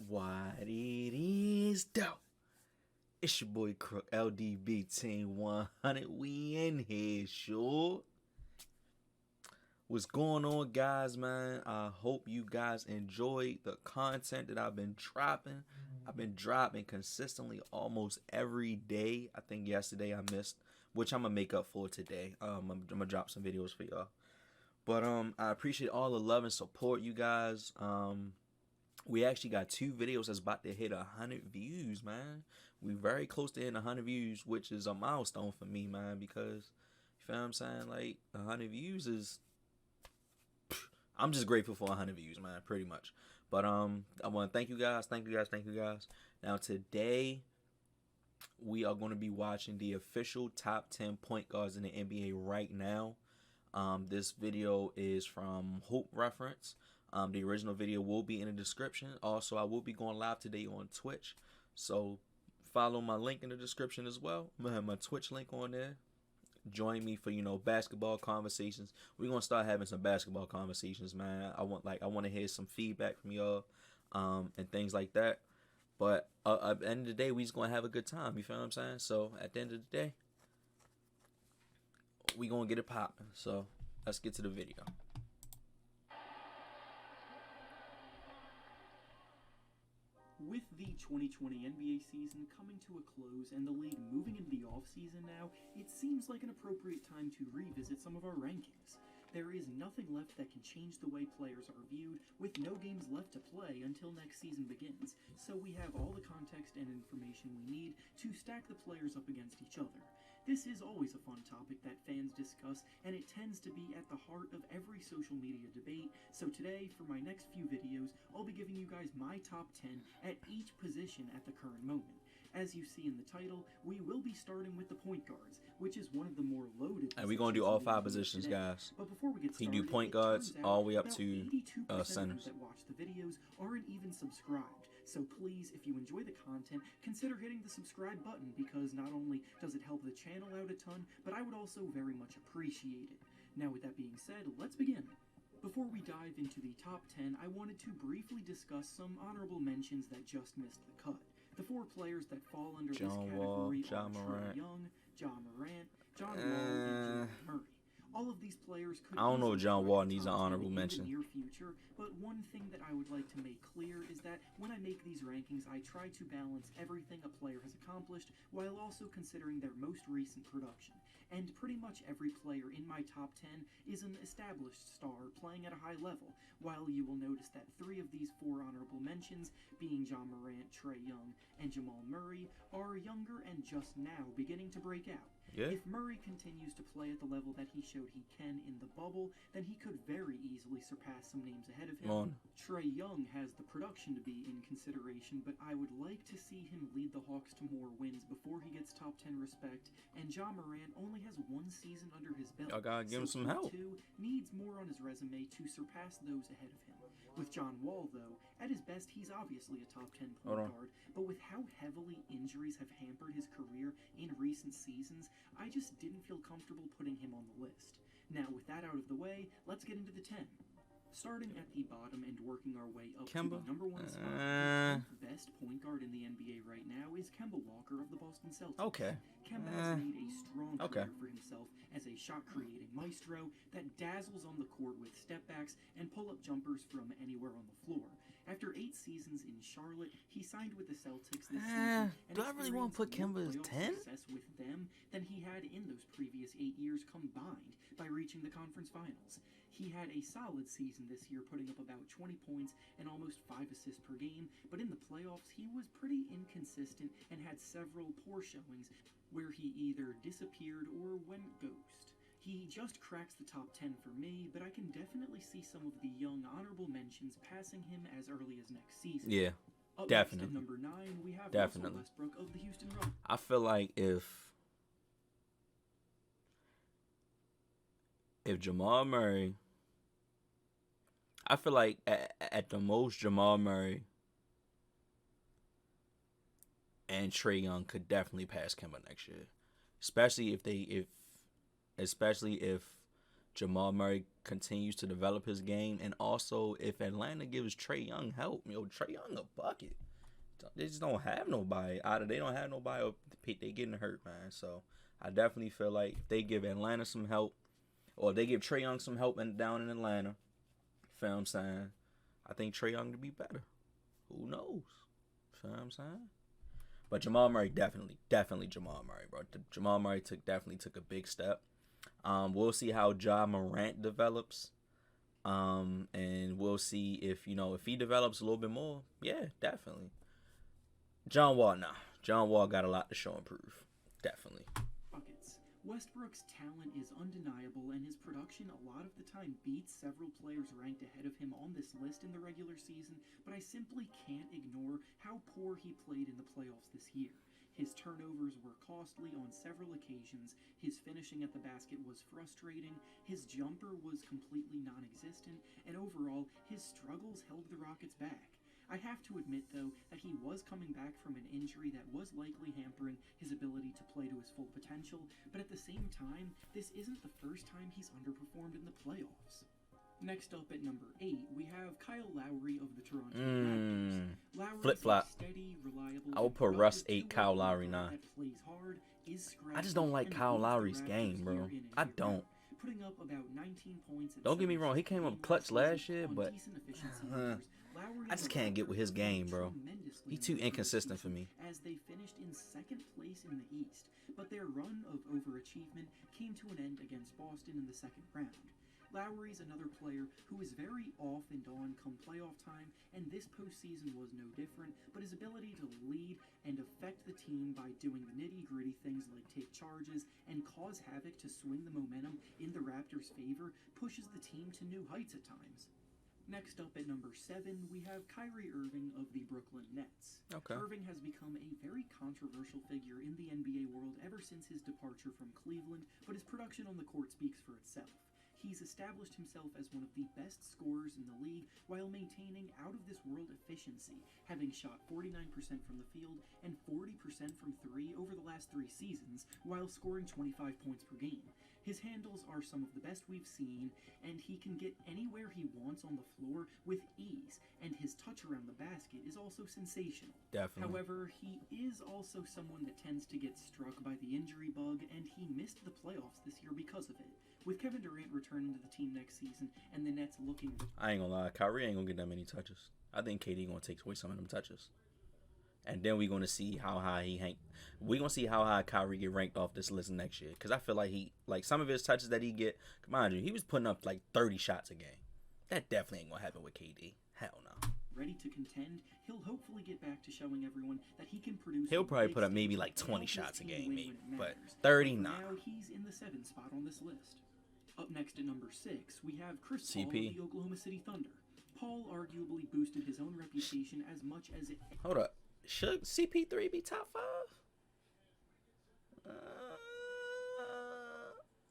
What it is, though. It's your boy Crook, LDB Team 100. We in here, sure. What's going on, guys, man? I hope you guys enjoyed the content that I've been dropping. I've been dropping consistently almost every day. I think yesterday I missed, which I'm going to make up for today. I'm going to drop some videos for y'all. But I appreciate all the love and support, you guys. We actually got 2 videos that's about to hit 100 views, man. We very close to hitting 100 views, which is a milestone for me, man, because, you feel what I'm saying? Like, 100 views is, I'm just grateful for 100 views, man, pretty much. But I want to thank you guys. Now, today, we are going to be watching the official top 10 point guards in the NBA right now. This video is from Hoop Reference. The original video will be in the description. Also, I will be going live today on Twitch. So, follow my link in the description as well. I'm going to have my Twitch link on there. Join me for, basketball conversations. We're going to start having some basketball conversations, man. I want to hear some feedback from y'all and things like that. But at the end of the day, we just going to have a good time. You feel what I'm saying? So, at the end of the day, we going to get it popping. So, let's get to the video. With the 2020 NBA season coming to a close and the league moving into the off-season now, it seems like an appropriate time to revisit some of our rankings. There is nothing left that can change the way players are viewed, with no games left to play until next season begins, so we have all the context and information we need to stack the players up against each other. This is always a fun topic that fans discuss, and it tends to be at the heart of every social media debate, so today, for my next few videos, I'll be giving you guys my top 10 at each position at the current moment. As you see in the title, we will be starting with the point guards, which is one of the more loaded. And we're going to do all 5 positions, guys. But before we get started, you do point guards all the way up to centers. That watch the videos aren't even subscribed. So please, if you enjoy the content, consider hitting the subscribe button, because not only does it help the channel out a ton, but I would also very much appreciate it. Now, with that being said, let's begin. Before we dive into the top 10, I wanted to briefly discuss some honorable mentions that just missed the cut. The 4 players that fall under this category are Trae Young, Jamal Murray, John Wall, and Jamal Murray. All of these players could. I don't know if John Wall needs an honorable mention. In the near future, but one thing that I would like to make clear is that when I make these rankings, I try to balance everything a player has accomplished while also considering their most recent production. And pretty much every player in my top 10 is an established star playing at a high level, while you will notice that 3 of these 4 honorable mentions, being John Morant, Trae Young, and Jamal Murray, are younger and just now beginning to break out. Yeah. If Murray continues to play at the level that he showed he can in the bubble, then he could very easily surpass some names ahead of him. Trae Young has the production to be in consideration, but I would like to see him lead the Hawks to more wins before he gets top 10 respect, and John Morant only has 1 season under his belt. Y'all gotta give him some help. He, too, needs more on his resume to surpass those ahead of him. With John Wall, though, at his best, he's obviously a top 10 point guard, but with how heavily injuries have hampered his career in recent seasons, I just didn't feel comfortable putting him on the list. Now, with that out of the way, let's get into the 10. Starting at the bottom and working our way up Kemba. to the number 1 spot, the best point guard in the NBA right now is Kemba Walker of the Boston Celtics. Okay. Kemba has made a strong career for himself as a shot-creating maestro that dazzles on the court with step-backs and pull-up jumpers from anywhere on the floor. After 8 seasons in Charlotte, he signed with the Celtics this season. Do I really want to put Kemba as 10? Success with them than he had in those previous 8 years combined by reaching the conference finals. He had a solid season this year, putting up about 20 points and almost 5 assists per game, but in the playoffs, he was pretty inconsistent and had several poor showings where he either disappeared or went ghost. He just cracks the top 10 for me, but I can definitely see some of the young honorable mentions passing him as early as next season. Yeah, Up definitely. Next at number 9, we have Definitely. Russell Westbrook of the Houston Rockets. I feel like if Jamal Murray, I feel like at the most Jamal Murray and Trae Young could definitely pass Kemba next year, especially if Jamal Murray continues to develop his game, and also if Atlanta gives Trae Young help, Trae Young a bucket. They just don't have nobody. They don't have nobody. They getting hurt, man. So I definitely feel like if they give Atlanta some help, or they give Trae Young some help down in Atlanta, feel what I'm saying? I think Trae Young to be better. Who knows? Feel what I'm saying? But Jamal Murray, definitely Jamal Murray, bro. Jamal Murray definitely took a big step. We'll see how Ja Morant develops. And we'll see if he develops a little bit more. Yeah, definitely. John Wall got a lot to show and prove. Definitely. Buckets. Westbrook's talent is undeniable, and his production a lot of the time beats several players ranked ahead of him on this list in the regular season, but I simply can't ignore how poor he played in the playoffs this year. His turnovers were costly on several occasions, his finishing at the basket was frustrating, his jumper was completely non-existent, and overall, his struggles held the Rockets back. I have to admit, though, that he was coming back from an injury that was likely hampering his ability to play to his full potential, but at the same time, this isn't the first time he's underperformed in the playoffs. Next up at number 8, we have Kyle Lowry of the Toronto Raptors. Lowry Flip-flop. Steady, reliable, I will put Russ 8, Kyle Lowry 9. Hard, I just don't like Kyle Lowry's game, bro. I don't. Putting up about 19 points. Don't get me wrong, he came up clutch last year, but I just can't get with his game, bro. He's too inconsistent for me. As they finished in second place in the East, but their run of overachievement came to an end against Boston in the second round. Lowry's another player who is very off and on come playoff time, and this postseason was no different, but his ability to lead and affect the team by doing the nitty-gritty things like take charges and cause havoc to swing the momentum in the Raptors' favor pushes the team to new heights at times. Next up at number 7, we have Kyrie Irving of the Brooklyn Nets. Okay. Irving has become a very controversial figure in the NBA world ever since his departure from Cleveland, but his production on the court speaks for itself. He's established himself as one of the best scorers in the league while maintaining out-of-this-world efficiency, having shot 49% from the field and 40% from 3 over the last 3 seasons, while scoring 25 points per game. His handles are some of the best we've seen, and he can get anywhere he wants on the floor with ease, and his touch around the basket is also sensational. Definitely. However, he is also someone that tends to get struck by the injury bug, and he missed the playoffs this year because of it. With Kevin Durant returning to the team next season, and the Nets looking... I ain't gonna lie, Kyrie ain't gonna get that many touches. I think KD gonna take away some of them touches. And then we're gonna see how high we're gonna see how high Kyrie get ranked off this list next year. Because I feel like some of his touches that he get, mind you, he was putting up like 30 shots a game. That definitely ain't gonna happen with KD. Hell no. Ready to contend, he'll hopefully get back to showing everyone that he can produce. He'll probably put up maybe like 20 shots a game, maybe. But 30, nah. Now he's in the 7th spot on this list. Up next at number 6, we have Chris Paul of CP. the Oklahoma City Thunder. Paul arguably boosted his own reputation as much as it... Hold up. Should CP3 be top 5?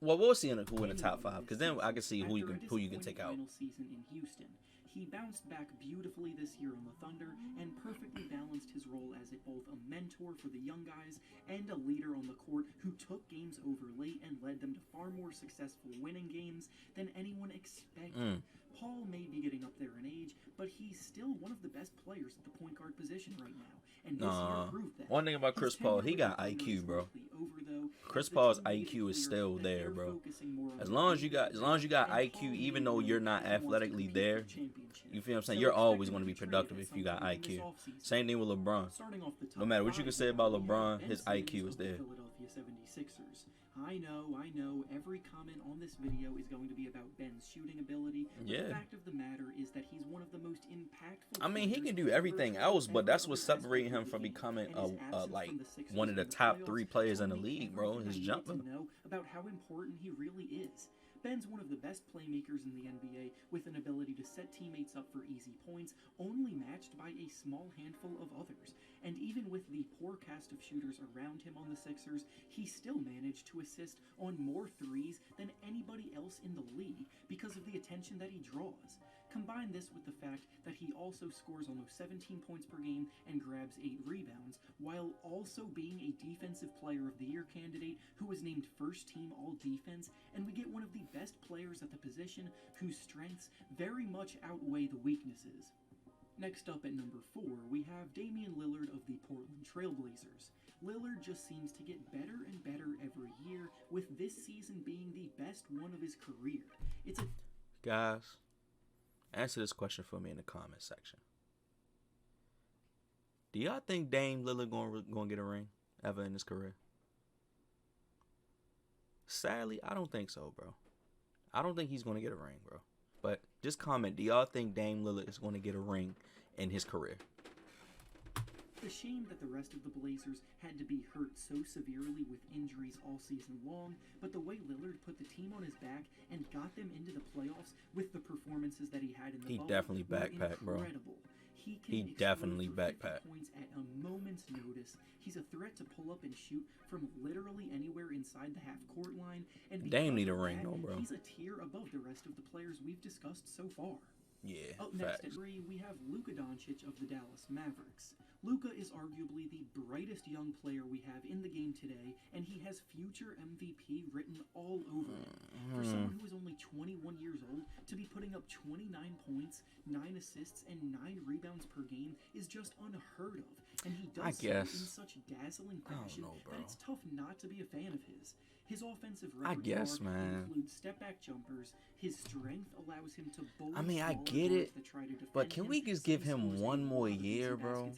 Well, we'll see who in the top 5, because then I can see who you can take out. Final season in Houston, he bounced back beautifully this year on the Thunder and perfectly balanced his role as both a mentor for the young guys and a leader on the court who took games over late and led them to far more successful winning games than anyone expected. Paul may be getting up there in age, but he's still one of the best players at the point guard position right now. And this year proved that. One thing about Chris Paul, he got IQ, bro. Chris Paul's IQ is still there, bro. As long as you got IQ, even though you're not athletically there, you feel what I'm saying? You're always going to be productive if you got IQ. Same thing with LeBron. No matter what you can say about LeBron, his IQ is there. I know, every comment on this video is going to be about Ben's shooting ability, but the fact of the matter is that he's one of the most impactful... I mean, he can do everything else, but that's what's separating him from becoming like one of the top 3 players in the league, bro. His jumper. ...know about how important he really is. Ben's one of the best playmakers in the NBA, with an ability to set teammates up for easy points, only matched by a small handful of others. And even with the poor cast of shooters around him on the Sixers, he still managed to assist on more threes than anybody else in the league because of the attention that he draws. Combine this with the fact that he also scores almost 17 points per game and grabs 8 rebounds, while also being a Defensive Player of the Year candidate who was named First Team All-Defense, and we get one of the best players at the position whose strengths very much outweigh the weaknesses. Next up at number 4, we have Damian Lillard of the Portland Trailblazers. Lillard just seems to get better and better every year, with this season being the best one of his career. Guys, answer this question for me in the comment section. Do y'all think Dame Lillard gonna get a ring ever in his career? Sadly, I don't think so, bro. I don't think he's gonna get a ring, bro. But just comment, do y'all think Dame Lillard is gonna get a ring in his career? It's a shame that the rest of the Blazers had to be hurt so severely with injuries all season long, but the way Lillard put the team on his back and got them into the playoffs with the performances that he had in the bubble definitely backpacked, bro. He definitely backpacked. Points at a moment's notice. He's a threat to pull up and shoot from literally anywhere inside the half-court line. And Dame need a ring, though, bro. He's a tier above the rest of the players we've discussed so far. Yeah, Up next at 3, we have Luka Doncic of the Dallas Mavericks. Luka is arguably the brightest young player we have in the game today, and he has future MVP written all over him. For someone who is only 21 years old, to be putting up 29 points, 9 assists, and 9 rebounds per game is just unheard of. And he does so in such dazzling fashion that it's tough not to be a fan of his. His offensive repertoire includes step-back jumpers. His strength allows him to bully I get it, but can we just give him one more year, bro?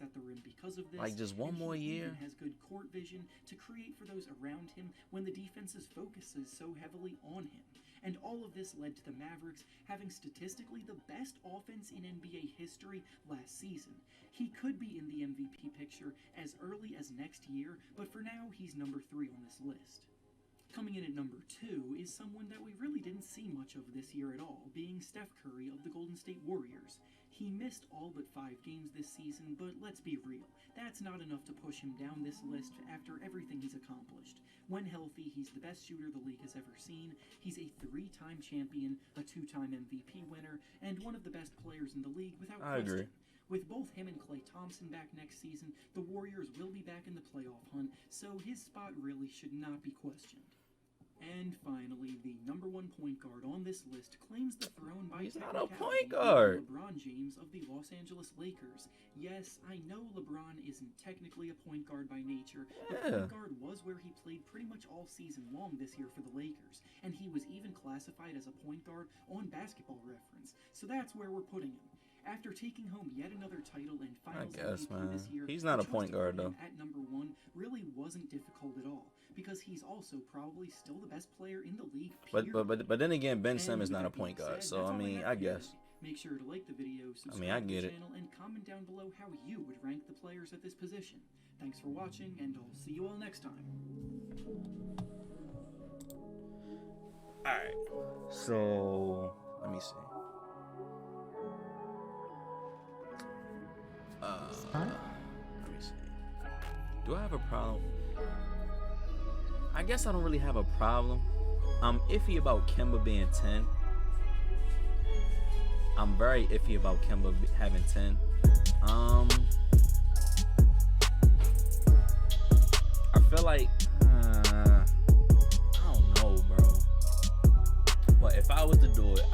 Like, just one more year? He has good court vision to create for those around him when the defense's focus is so heavily on him. And all of this led to the Mavericks having statistically the best offense in NBA history last season. He could be in the MVP picture as early as next year, but for now, he's number 3 on this list. Coming in at number 2 is someone that we really didn't see much of this year at all, being Steph Curry of the Golden State Warriors. He missed all but 5 games this season, but let's be real, that's not enough to push him down this list after everything he's accomplished. When healthy, he's the best shooter the league has ever seen, he's a 3-time champion, a 2-time MVP winner, and one of the best players in the league without question. I agree. With both him and Klay Thompson back next season, the Warriors will be back in the playoff hunt, so his spot really should not be questioned. And finally, the number 1 point guard on this list claims the throne by He's not a point guard. Lebron James of the Los Angeles Lakers. Yes, I know LeBron isn't technically a point guard by nature, but point guard was where he played pretty much all season long this year for the Lakers, and he was even classified as a point guard on Basketball Reference, so that's where we're putting him. After taking home yet another title and finals MVP this year, he's not a point guard though. At number 1 really wasn't difficult at all, because he's also probably still the best player in the league. But then again, Ben Simmons is not a point guard, so I mean, I guess. Make sure to like the video, subscribe to the channel, and comment down below how you would rank the players at this position. Thanks for watching, and I'll see you all next time. Alright, so let me see. Let me see. Do I have a problem? I guess I don't really have a problem. I'm iffy about Kemba being 10. I'm very iffy about Kemba having 10. I feel like I don't know, bro. But if I was to do it,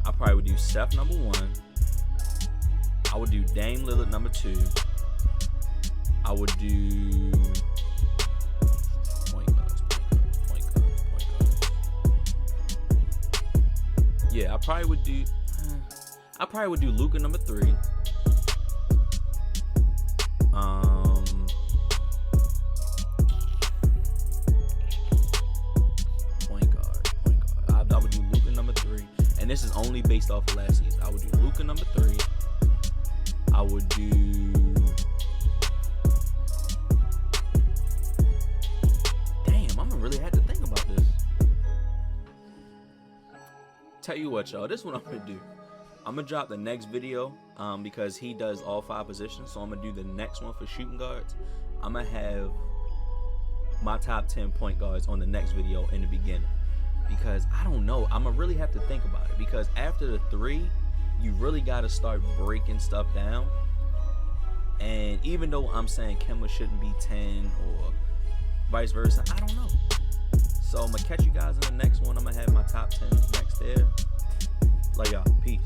I probably would do Steph number 1. I would do Dame Lillard number 2. I would do point guards. Yeah, I probably would do Luka number 3. Point guard. I would do Luka number 3, and this is only based off of last season. I would do Luka number 3. I would do I'm gonna really have to think about this. Tell you what, y'all, this is what I'm gonna do. I'm gonna drop the next video because he does all 5 positions, so I'm gonna do the next one for shooting guards. I'm gonna have my top 10 point guards on the next video in the beginning. because I don't know. I'm going to really have to think about it, because after the 3, you really got to start breaking stuff down. And even though I'm saying Kemba shouldn't be 10 or vice versa, I don't know. So I'm going to catch you guys in the next one. I'm going to have my top 10 next there. Love y'all. Peace.